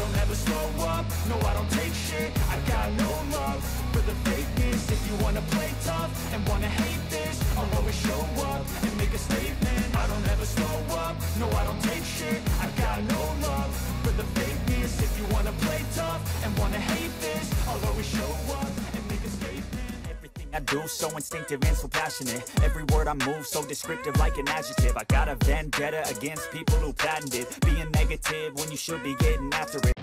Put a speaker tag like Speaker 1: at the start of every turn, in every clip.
Speaker 1: don't ever slow up, no I don't take shit. I got no love for the fakeness. If you wanna play tough and wanna hate this, I'll always show up and make a statement. I don't ever slow up, no I don't take shit. I got no love for the fakeness. If you wanna play tough and wanna hate this, I'll always show up and make a statement. Everything I do so instinctive and so passionate. Every word I move so descriptive like an adjective. I got a vendetta against people who patented being negative when you should be getting after it.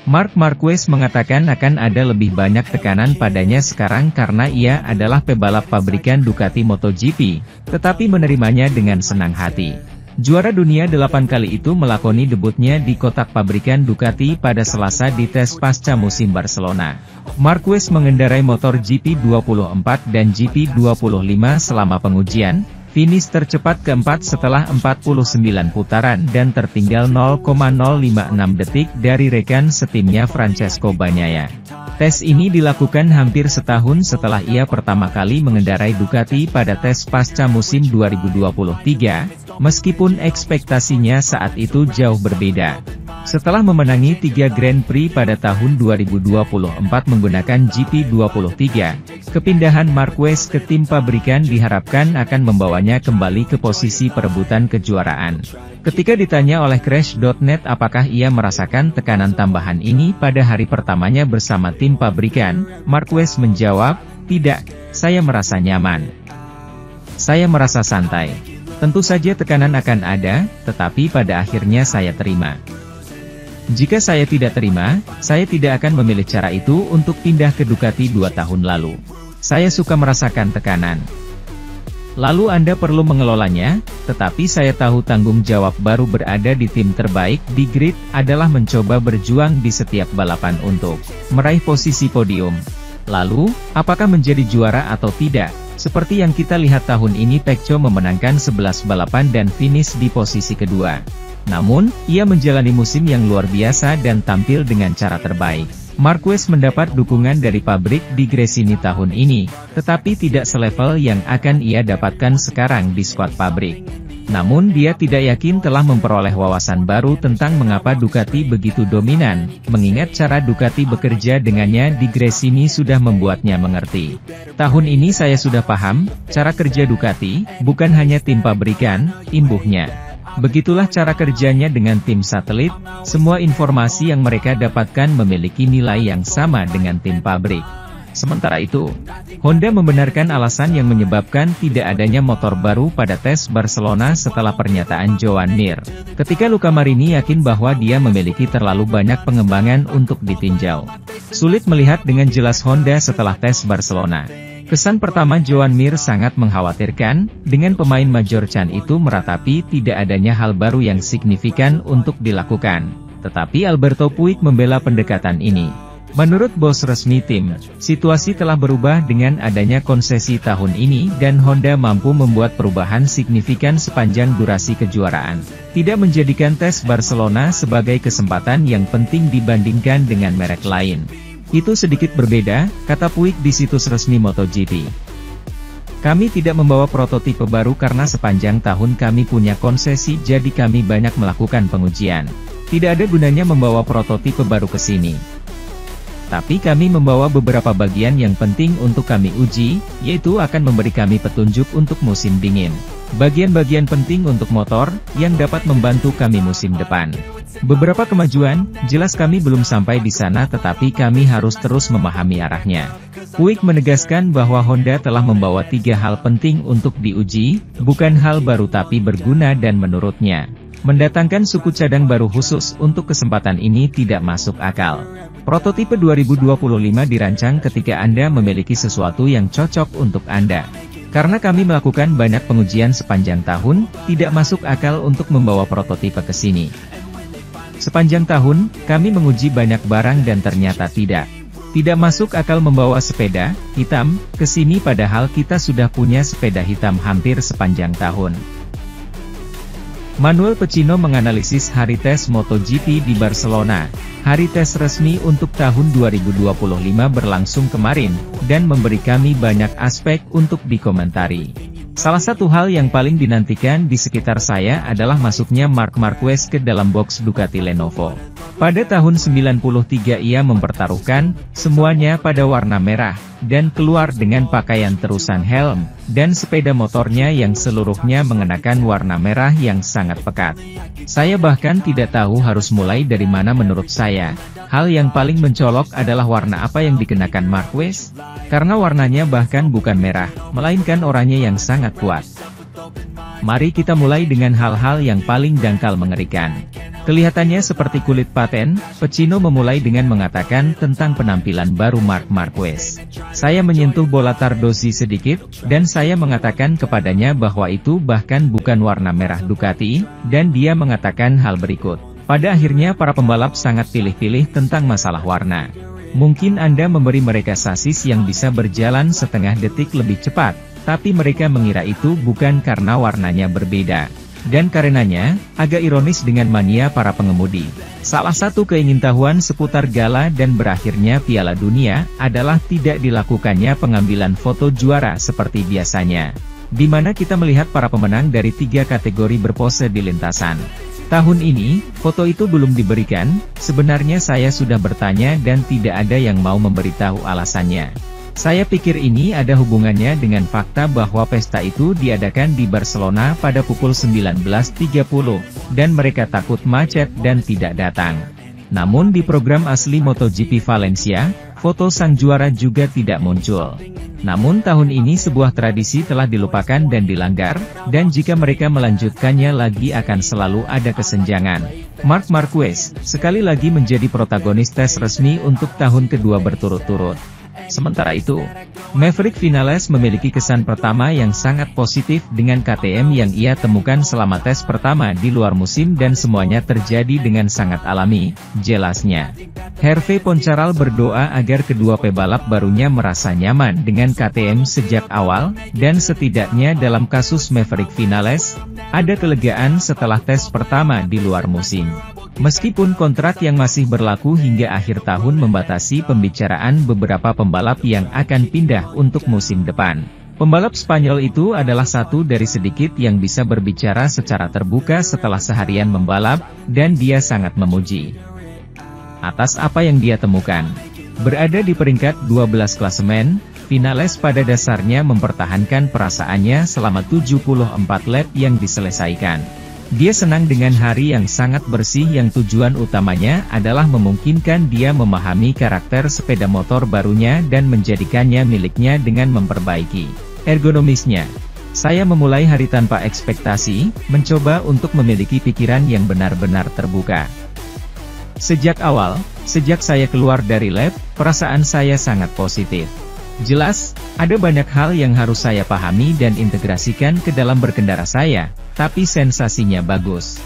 Speaker 2: Marc Marquez mengatakan akan ada lebih banyak tekanan padanya sekarang karena ia adalah pebalap pabrikan Ducati MotoGP, tetapi menerimanya dengan senang hati. Juara dunia 8 kali itu melakoni debutnya di kotak pabrikan Ducati pada Selasa di tes pasca musim Barcelona. Marquez mengendarai motor GP24 dan GP25 selama pengujian, finish tercepat keempat setelah 49 putaran dan tertinggal 0,056 detik dari rekan setimnya Francesco Bagnaia. Tes ini dilakukan hampir setahun setelah ia pertama kali mengendarai Ducati pada tes pasca musim 2023, meskipun ekspektasinya saat itu jauh berbeda. Setelah memenangi 3 Grand Prix pada tahun 2024 menggunakan GP23, kepindahan Marquez ke tim pabrikan diharapkan akan membawanya kembali ke posisi perebutan kejuaraan. Ketika ditanya oleh Crash.net apakah ia merasakan tekanan tambahan ini pada hari pertamanya bersama tim pabrikan, Marquez menjawab, "Tidak, saya merasa nyaman. Saya merasa santai. Tentu saja tekanan akan ada, tetapi pada akhirnya saya terima. Jika saya tidak terima, saya tidak akan memilih cara itu untuk pindah ke Ducati 2 tahun lalu. Saya suka merasakan tekanan. Lalu Anda perlu mengelolanya, tetapi saya tahu tanggung jawab baru berada di tim terbaik di grid adalah mencoba berjuang di setiap balapan untuk meraih posisi podium. Lalu, apakah menjadi juara atau tidak? Seperti yang kita lihat tahun ini Pecco memenangkan 11 balapan dan finish di posisi kedua. Namun, ia menjalani musim yang luar biasa dan tampil dengan cara terbaik. Marquez mendapat dukungan dari pabrik di Gresini tahun ini, tetapi tidak selevel yang akan ia dapatkan sekarang di skuad pabrik. Namun dia tidak yakin telah memperoleh wawasan baru tentang mengapa Ducati begitu dominan, mengingat cara Ducati bekerja dengannya di Gresini sudah membuatnya mengerti. Tahun ini saya sudah paham, cara kerja Ducati, bukan hanya tim pabrikan, imbuhnya. Begitulah cara kerjanya dengan tim satelit, semua informasi yang mereka dapatkan memiliki nilai yang sama dengan tim pabrik. Sementara itu, Honda membenarkan alasan yang menyebabkan tidak adanya motor baru pada tes Barcelona setelah pernyataan Joan Mir. Ketika Luca Marini yakin bahwa dia memiliki terlalu banyak pengembangan untuk ditinjau. Sulit melihat dengan jelas Honda setelah tes Barcelona. Kesan pertama Joan Mir sangat mengkhawatirkan, dengan pemain Major Chan itu meratapi tidak adanya hal baru yang signifikan untuk dilakukan. Tetapi Alberto Puig membela pendekatan ini. Menurut bos resmi tim, situasi telah berubah dengan adanya konsesi tahun ini dan Honda mampu membuat perubahan signifikan sepanjang durasi kejuaraan. Tidak menjadikan tes Barcelona sebagai kesempatan yang penting dibandingkan dengan merek lain. Itu sedikit berbeda, kata Puig di situs resmi MotoGP. Kami tidak membawa prototipe baru karena sepanjang tahun kami punya konsesi jadi kami banyak melakukan pengujian. Tidak ada gunanya membawa prototipe baru ke sini. Tapi kami membawa beberapa bagian yang penting untuk kami uji, yaitu akan memberi kami petunjuk untuk musim dingin. Bagian-bagian penting untuk motor, yang dapat membantu kami musim depan. Beberapa kemajuan, jelas kami belum sampai di sana tetapi kami harus terus memahami arahnya. Puig menegaskan bahwa Honda telah membawa 3 hal penting untuk diuji, bukan hal baru tapi berguna dan menurutnya, mendatangkan suku cadang baru khusus untuk kesempatan ini tidak masuk akal. Prototipe 2025 dirancang ketika Anda memiliki sesuatu yang cocok untuk Anda. Karena kami melakukan banyak pengujian sepanjang tahun, tidak masuk akal untuk membawa prototipe ke sini. Sepanjang tahun, kami menguji banyak barang dan ternyata tidak. Tidak masuk akal membawa sepeda hitam ke sini padahal kita sudah punya sepeda hitam hampir sepanjang tahun. Manuel Pecino menganalisis hari tes MotoGP di Barcelona. Hari tes resmi untuk tahun 2025 berlangsung kemarin, dan memberi kami banyak aspek untuk dikomentari. Salah satu hal yang paling dinantikan di sekitar saya adalah masuknya Marc Marquez ke dalam box Ducati Lenovo. Pada tahun 93 ia mempertaruhkan semuanya pada warna merah, dan keluar dengan pakaian terusan helm, dan sepeda motornya yang seluruhnya mengenakan warna merah yang sangat pekat. Saya bahkan tidak tahu harus mulai dari mana. Menurut saya, hal yang paling mencolok adalah warna apa yang dikenakan Marquez, karena warnanya bahkan bukan merah, melainkan oranye yang sangat kuat. Mari kita mulai dengan hal-hal yang paling dangkal mengerikan. Kelihatannya seperti kulit paten, Pecino memulai dengan mengatakan tentang penampilan baru Marc Marquez. Saya menyentuh bola Tardozzi sedikit, dan saya mengatakan kepadanya bahwa itu bahkan bukan warna merah Ducati, dan dia mengatakan hal berikut. Pada akhirnya para pembalap sangat pilih-pilih tentang masalah warna. Mungkin Anda memberi mereka sasis yang bisa berjalan setengah detik lebih cepat, tapi mereka mengira itu bukan karena warnanya berbeda. Dan karenanya, agak ironis dengan mania para pengemudi. Salah satu keingintahuan seputar gala dan berakhirnya Piala Dunia, adalah tidak dilakukannya pengambilan foto juara seperti biasanya. Di mana kita melihat para pemenang dari 3 kategori berpose di lintasan. Tahun ini, foto itu belum diberikan. Sebenarnya saya sudah bertanya dan tidak ada yang mau memberitahu alasannya. Saya pikir ini ada hubungannya dengan fakta bahwa pesta itu diadakan di Barcelona pada pukul 19.30, dan mereka takut macet dan tidak datang. Namun di program asli MotoGP Valencia, foto sang juara juga tidak muncul. Namun tahun ini sebuah tradisi telah dilupakan dan dilanggar, dan jika mereka melanjutkannya lagi akan selalu ada kesenjangan. Marc Marquez, sekali lagi menjadi protagonis tes resmi untuk tahun kedua berturut-turut. Sementara itu, Maverick Vinales memiliki kesan pertama yang sangat positif dengan KTM yang ia temukan selama tes pertama di luar musim dan semuanya terjadi dengan sangat alami, jelasnya. Hervé Poncharal berdoa agar kedua pebalap barunya merasa nyaman dengan KTM sejak awal, dan setidaknya dalam kasus Maverick Vinales, ada kelegaan setelah tes pertama di luar musim. Meskipun kontrak yang masih berlaku hingga akhir tahun membatasi pembicaraan beberapa pembalap yang akan pindah untuk musim depan. Pembalap Spanyol itu adalah satu dari sedikit yang bisa berbicara secara terbuka setelah seharian membalap, dan dia sangat memuji atas apa yang dia temukan. Berada di peringkat 12 klasemen, Vinales pada dasarnya mempertahankan perasaannya selama 74 lap yang diselesaikan. Dia senang dengan hari yang sangat bersih yang tujuan utamanya adalah memungkinkan dia memahami karakter sepeda motor barunya dan menjadikannya miliknya dengan memperbaiki ergonomisnya. Saya memulai hari tanpa ekspektasi, mencoba untuk memiliki pikiran yang benar-benar terbuka. Sejak awal, sejak saya keluar dari lab, perasaan saya sangat positif. Jelas, ada banyak hal yang harus saya pahami dan integrasikan ke dalam berkendara saya, tapi sensasinya bagus.